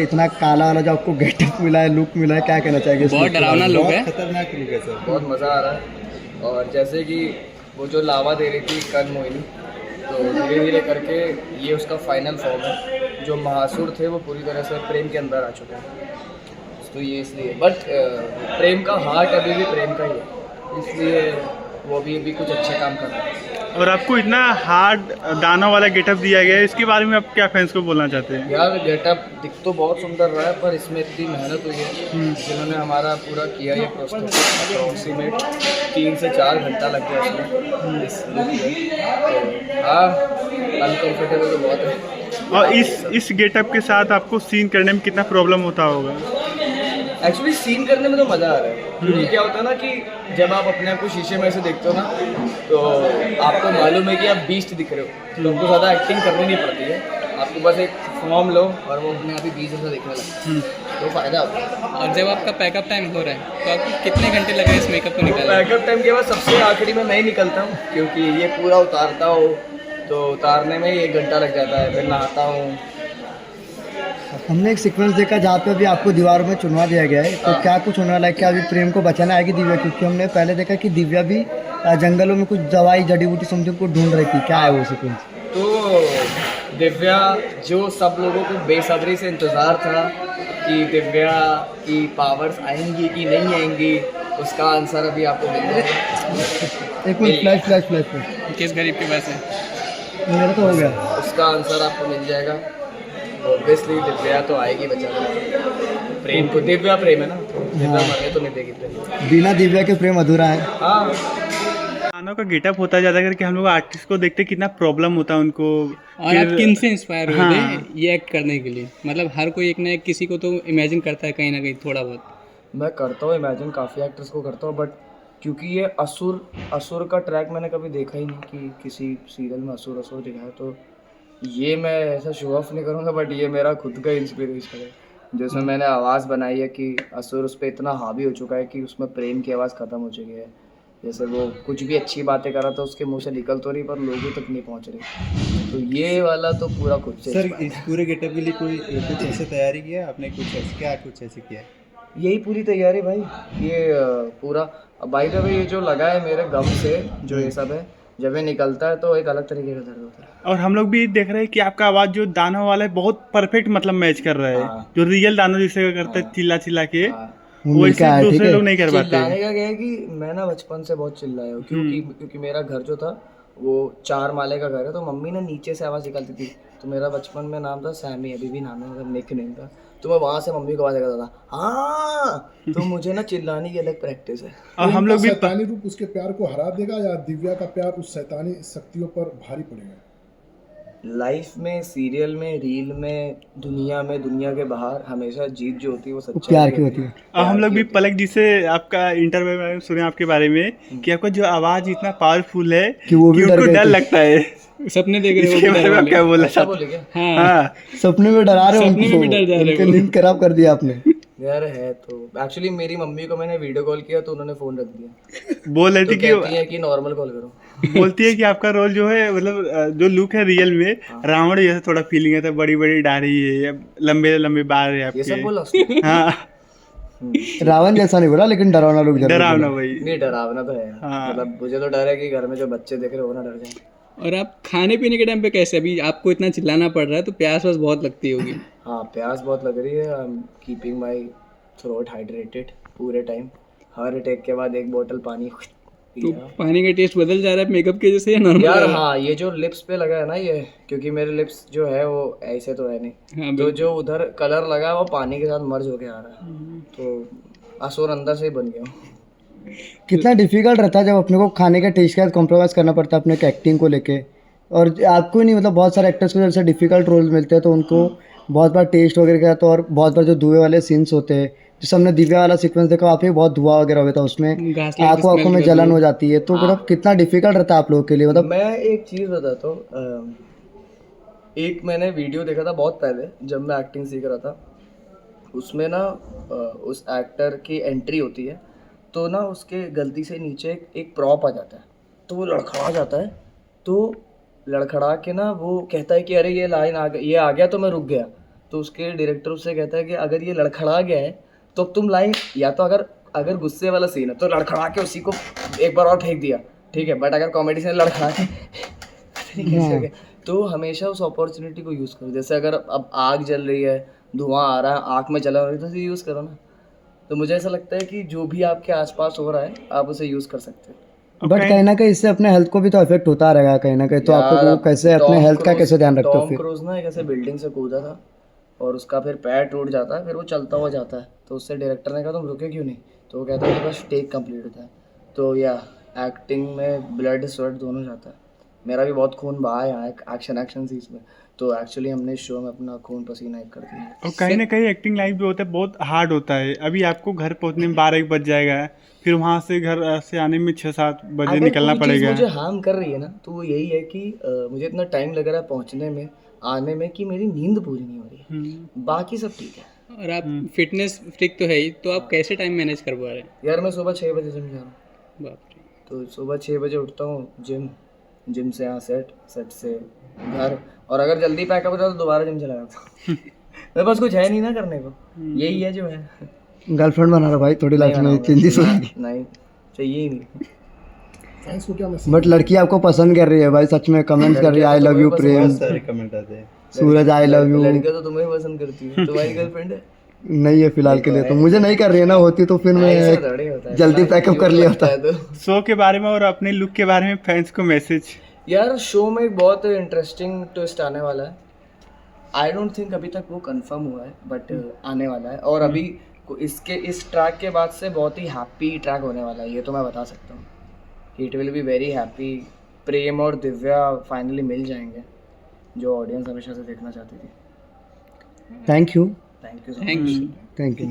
इतना काला वाला जो आपको गेटअप मिला है, लुक मिला है, क्या कहना चाहेंगे? बहुत डरावना लुक है, खतरनाक लुक है सर, बहुत मज़ा आ रहा है। और जैसे कि वो जो लावा दे रही थी कर्ण मोहिनी, तो धीरे धीरे करके ये उसका फाइनल फॉर्म है। जो महासुर थे वो पूरी तरह से प्रेम के अंदर आ चुके हैं, तो ये इसलिए। बट प्रेम का हार्ट अभी भी प्रेम का ही है, इसलिए वो भी कुछ अच्छे काम कर रहे हैं। और आपको इतना हार्ड दाना वाला गेटअप दिया गया है, इसके बारे में आप क्या फैंस को बोलना चाहते हैं? यार गेटअप दिख तो बहुत सुंदर रहा है, पर इसमें इतनी मेहनत हुई है जिन्होंने हमारा पूरा किया ये प्रोसेस। अप्रॉक्सीमेट 3 से 4 घंटा लग गया इसमें, इस लुक में। तो हाँ, अनकम्फर्टेबल तो बहुत है। और इस गेटअप के साथ आपको सीन करने में कितना प्रॉब्लम होता होगा? एक्चुअली सीन करने में तो मज़ा आ रहा है, क्योंकि क्या होता है ना कि जब आप अपने आप को शीशे में से देखते हो ना, तो आपको मालूम है कि आप बीस्ट दिख रहे हो, तो आपको ज़्यादा एक्टिंग करनी नहीं पड़ती है। आपको बस एक फॉर्म लो और वो अपने आप ही बीस्ट जैसा दिखने लगता है, तो फ़ायदा होता है। और जब आपका पैकअप टाइम हो रहा है तो आपको कितने घंटे लगे इस मेकअप को निकालने? पैकअप टाइम के बाद सबसे आखिरी में मैं ही निकलता हूँ, क्योंकि ये पूरा उतारता हूँ तो उतारने में ही 1 घंटा लग जाता है। फिर नहाता हूँ। हमने एक सीक्वेंस देखा जहाँ पे अभी आपको दीवारों में चुनवा दिया गया है, तो क्या कुछ होने वाला है? क्या अभी प्रेम को बचाना आएगी दिव्या? क्योंकि हमने पहले देखा कि दिव्या भी जंगलों में कुछ दवाई जड़ी बूटी समथिंग को ढूंढ रही थी, क्या है वो सीक्वेंस? तो दिव्या, जो सब लोगों को बेसब्री से इंतज़ार था कि दिव्या की पावर्स आएंगी कि नहीं आएंगी, उसका आंसर अभी आपको मिल जाएगा। एक मिनट, फ्लैश। किस गरीब के पास है? मेरा तो हो गया। उसका आंसर आपको मिल जाएगा। ऑब्वियसली दिव्या तो आएगी बचाने। प्रेम को दिव्या प्रेम है ना, दिव्या मरने तो नहीं देगी प्रेम। बिना दिव्या के प्रेम अधूरा है। हाँ, गानों का गेटअप होता है, ज़्यादा करके हम लोग आर्टिस्ट को देखते कितना प्रॉब्लम होता है उनको। और आप किन से इंस्पायर हुए हाँ। थे ये एक्ट करने के लिए? मतलब हर कोई एक ना एक किसी को तो इमेजिन करता है कहीं ना कहीं थोड़ा बहुत। मैं करता हूँ इमेजिन, काफ़ी एक्टर्स को करता हूँ, बट क्योंकि ये असुर का ट्रैक मैंने कभी देखा ही नहीं कि किसी सीरियल में असुर दिखाया, तो ये मैं ऐसा शो ऑफ नहीं करूँगा, बट ये मेरा खुद का इंस्पिरेशन है। जिसमें मैंने आवाज़ बनाई है कि असुर उस पर इतना हावी हो चुका है कि उसमें प्रेम की आवाज़ ख़त्म हो चुकी है। जैसे वो कुछ भी अच्छी बातें कर रहा था, उसके मुंह से निकल तो रही, पर लोगों तक नहीं पहुंच रही। तो ये वाला तो पूरा खुद से। सर, इस पूरे गेटअप के लिए कोई कुछ ऐसे तैयारी किया आपने? कुछ ऐसे किया? यही पूरी तैयारी भाई, ये पूरा। बाय द वे, ये जो लगा है मेरे गम से, जो ये सब है, जब ये निकलता है तो एक अलग तरीके का दर्द होता है। और हम लोग भी देख रहे हैं कि आपका आवाज़ जो दानों वाला है बहुत परफेक्ट मतलब मैच कर रहा है। हाँ। जो रियल दानों जिसे करते हैं चिल्ला चिल्ला के, हाँ। वो मिलका ऐसे है, ठीक दूसरे है? लोग नहीं कर पाते। चिल्लाने का क्या है कि मैं ना बचपन से बहुत चिल्लाया हूँ, क्योंकि मेरा घर जो था वो 4 माले का घर है, तो मम्मी ने नीचे से आवाज़ निकालती थी। तो मेरा बचपन में नाम था सैमी, अभी भी नाम है, मतलब निक नेम था। तो मैं वहाँ से मम्मी को आवाज़ करता था, हाँ। तो मुझे ना चिल्लाने की अलग प्रैक्टिस है। और हम लोग भी शैतानी रूप उसके प्यार को हरा देगा, या दिव्या का प्यार उस शैतानी शक्तियों पर भारी पड़ेगा? लाइफ में, सीरियल में, रील में, दुनिया के बाहर हमेशा जीत जो होती है वो सच्चाई प्यार की होती है। और हम लोग भी पलक जी से आपका इंटरव्यू में सुने आपके बारे में कि आपका जो आवाज़ इतना पावरफुल है कि वो भी उनको डर डर गए थे। लगता है। सपने देख रहे इसके हो बारे में आप क्या बोलना अच्छा चाहते बोले क्या? हाँ, हाँ, सपने में डरा रहे हो सपने में भी डर जा रहे उनके हो। नींद खराब कर दिया आपने। यार है तो एक्चुअली मेरी मम्मी को मैंने वीडियो कॉल किया तो उन्होंने फ़ोन रख दिया। बोल रही तो थी कहती है कि नॉर्मल कॉल करो। बोलती है कि आपका रोल जो है मतलब जो लुक है रियल में रावण जैसे थोड़ा फीलिंग है, तो बड़ी बड़ी दाढ़ी है या लंबे लंबे बाल है ये सब आपके। बोला उसने? हाँ, रावण जैसा नहीं बोला, लेकिन डरावना लोग जरूर डरावना बोला। भाई। नहीं, डरावना तो है। हाँ। मतलब मुझे तो डर है कि घर में जो बच्चे देख रहे हो वो ना डर जाए। और आप खाने पीने के टाइम पे कैसे? अभी आपको इतना चिल्लाना पड़ रहा है तो प्यास वास बहुत लगती होगी। हाँ, प्यास बहुत लग रही है। I am keeping my throat hydrated पूरे टाइम। हर टेक के बाद 1 बोतल पानी पी तो रहा हूँ। पानी का टेस्ट बदल जा रहा है मेकअप के जैसे या नॉर्मल? यार हाँ, ये जो लिप्स पे लगा है ना, ये क्योंकि मेरे लिप्स जो है वो ऐसे तो है नहीं, हाँ, तो जो उधर कलर लगा है वो पानी के साथ मर्ज होके आ रहा है, तो असुर अंदर से ही बन गया हूँ। कितना डिफिकल्ट रहता है जब अपने को खाने के टेस्ट के साथ कॉम्प्रोमाइज़ करना पड़ता है अपने एक्टिंग को लेके। और आपको ही नहीं, मतलब बहुत सारे एक्टर्स को जैसे डिफिकल्ट रोल मिलते हैं तो उनको बहुत बार टेस्ट वगैरह का, तो और बहुत बार जो धुएं वाले सीन्स होते हैं, जैसे हमने दिव्या वाला सीक्वेंस देखा, वहाँ पे बहुत धुआं वगैरह हुआ था, उसमें Gaslight आंखों में smell जलन करती हो जाती है। तो मतलब कितना डिफिकल्ट रहता है आप लोगों के लिए, मतलब। मैं एक चीज़ बताता हूँ। एक मैंने वीडियो देखा था बहुत पहले जब मैं एक्टिंग सीख रहा था। उसमें ना उस एक्टर की एंट्री होती है, तो ना उसके गलती से नीचे एक प्रॉप आ जाता है, तो वो लड़खड़ा जाता है। तो लड़खड़ा के ना वो कहता है कि अरे ये लाइन आ गई, ये आ गया तो मैं रुक गया। तो उसके डायरेक्टर उससे कहता है कि अगर ये लड़खड़ा गया है तो अब तुम लाइन, या तो अगर गुस्से वाला सीन है तो लड़खड़ा के उसी को एक बार और फेंक दिया, ठीक है, बट अगर कॉमेडी सीन लड़खड़ा के पता नहीं कैसे हो गया, तो हमेशा उस अपॉर्चुनिटी को यूज़ करो। जैसे अगर अब आग जल रही है, धुआं आ रहा है, आँख में जला रहा है, तो उसे यूज़ करो ना। तो मुझे ऐसा लगता है कि जो भी आपके आसपास हो रहा है आप उसे यूज़ कर सकते हो। बट कहीं ना कहीं इससे अपने हेल्थ को भी तो इफेक्ट होता रहेगा कहीं ना कहीं, तो यार, आपको वो कैसे अपने हेल्थ का कैसे ध्यान रखते हो टॉम फिर? क्रूज ना एक ऐसे बिल्डिंग से कूदा था और उसका फिर पैर टूट जाता है, फिर वो चलता हुआ जाता है, तो उससे डायरेक्टर ने कहा तुम रुके क्यों नहीं, तो वो कहता है मेरे पास टेक कंप्लीट होता है। तो या एक्टिंग में ब्लड स्वेट दोनों जाता है। मेरा भी बहुत खून बहा है यहाँ एक्शन सीन्स में, तो एक्चुअली हमने शो में अपना खून पसीना एक कर दिया। और कहीं ना कहीं एक्टिंग लाइफ भी होता है, बहुत हार्ड होता है। अभी आपको घर पहुंचने में 12-1 बज जाएगा, फिर वहां से घर से आने में 6-7 बजे अगर निकलना कोई चीज़ पड़ेगा। मुझे हार्म कर रही है ना, तो वो यही है कि मुझे इतना टाइम लग रहा है पहुँचने में, आने में, कि मेरी नींद पूरी नहीं हो रही है। बाकी सब ठीक है। और आप फिटनेस फ्रिक तो है ही, तो आप कैसे टाइम मैनेज कर पा रहे हैं? यार मैं सुबह 6 बजे जिम जा रहा हूँ, बाप रे। तो सुबह 6 बजे उठता हूँ, जिम से यहाँ सेट से घर, और अगर जल्दी पैकअप हो जाता तो दोबारा जिम चला जाता हूँ। मेरे पास कुछ है नहीं ना करने को, यही है जो है। गर्लफ्रेंड बना रहा भाई थोड़ी लाइफ नहीं में बनाऊंगा। चेंजेस होगी। नहीं चाहिए ही नहीं। फैंस को क्या मैसेज? बट लड़की आपको पसंद कर रही है भाई, सच में कमेंट्स कर रही है आई लव यू प्रेम, बहुत सारे कमेंट आते हैं। सूरज आई लव यू। लड़कियां तो तुम्हें ही पसंद करती है, तुम्हारी गर्लफ्रेंड है? नहीं है फिलहाल के लिए, तो मुझे नहीं कर रही है ना, होती तो फिर ऐसा मैं थोड़ी होता है, जल्दी इतना पैकअप कर cute लिया लगता होता। है तो। शो के बारे में और अपने लुक के बारे में फैंस को मैसेज। यार शो में एक बहुत इंटरेस्टिंग ट्विस्ट आने वाला है। आई डोंट थिंक अभी तक वो कंफर्म हुआ है, बट आने वाला है। और अभी इस ट्रैक के बाद से बहुत ही हैप्पी ट्रैक होने वाला है, ये तो मैं बता सकता हूँ। It will be very happy. Prem और दिव्या फाइनली मिल जाएंगे, जो ऑडियंस हमेशा से देखना चाहती थी। Thank you. Thank you. Thanks. Thank you.